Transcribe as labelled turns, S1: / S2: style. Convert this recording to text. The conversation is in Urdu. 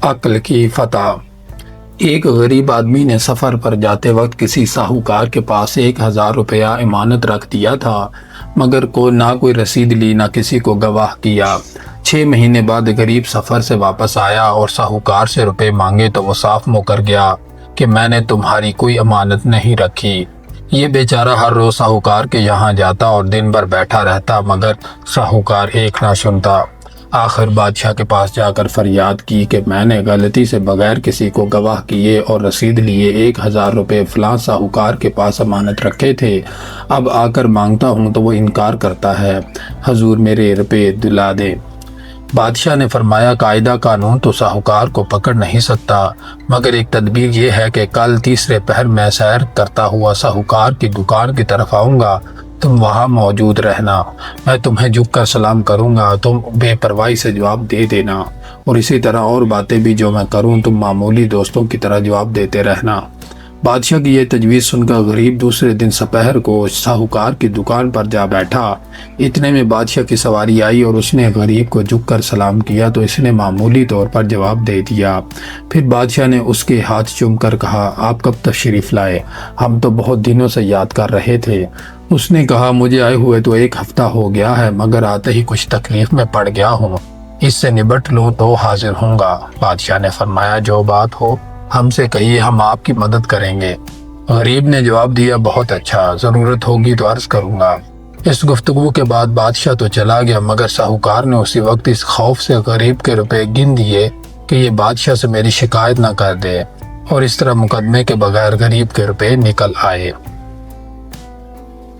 S1: عقل کی فتح۔ ایک غریب آدمی نے سفر پر جاتے وقت کسی ساہوکار کے پاس 1000 روپیہ امانت رکھ دیا تھا، مگر نہ کوئی رسید لی نہ کسی کو گواہ کیا۔ 6 مہینے بعد غریب سفر سے واپس آیا اور ساہوکار سے روپے مانگے تو وہ صاف مکر گیا کہ میں نے تمہاری کوئی امانت نہیں رکھی۔ یہ بیچارہ ہر روز ساہوکار کے یہاں جاتا اور دن بھر بیٹھا رہتا، مگر ساہوکار ایک نہ سنتا۔ آخر بادشاہ کے پاس جا کر فریاد کی کہ میں نے غلطی سے بغیر کسی کو گواہ کیے اور رسید لیے 1000 روپے فلاں ساہوکار کے پاس امانت رکھے تھے، اب آ کر مانگتا ہوں تو وہ انکار کرتا ہے، حضور میرے روپے دلا دیں۔ بادشاہ نے فرمایا قاعدہ قانون تو ساہوکار کو پکڑ نہیں سکتا، مگر ایک تدبیر یہ ہے کہ کل تیسرے پہر میں سیر کرتا ہوا ساہوکار کی دکان کی طرف آؤں گا، تم وہاں موجود رہنا، میں تمہیں جھک کر سلام کروں گا، تم بے پرواہی سے جواب دے دینا، اور اسی طرح اور باتیں بھی جو میں کروں تم معمولی دوستوں کی طرح جواب دیتے رہنا۔ بادشاہ کی یہ تجویز سن کر غریب دوسرے دن سپہر کو ساہوکار کی دکان پر جا بیٹھا۔ اتنے میں بادشاہ کی سواری آئی اور اس نے غریب کو جھک کر سلام کیا تو اس نے معمولی طور پر جواب دے دیا۔ پھر بادشاہ نے اس کے ہاتھ چوم کر کہا آپ کب تشریف لائے؟ ہم تو بہت دنوں سے یاد کر رہے تھے۔ اس نے کہا مجھے آئے ہوئے تو 1 ہفتہ ہو گیا ہے، مگر آتے ہی کچھ تکلیف میں پڑ گیا ہوں، اس سے نبٹ لوں تو حاضر ہوں گا۔ بادشاہ نے فرمایا جو بات ہو ہم سے کہیے، ہم آپ کی مدد کریں گے۔ غریب نے جواب دیا بہت اچھا، ضرورت ہوگی تو عرض کروں گا۔ اس گفتگو کے بعد بادشاہ تو چلا گیا، مگر ساہوکار نے اسی وقت اس خوف سے غریب کے روپے گن دیے کہ یہ بادشاہ سے میری شکایت نہ کر دے، اور اس طرح مقدمے کے بغیر غریب کے روپے نکل آئے۔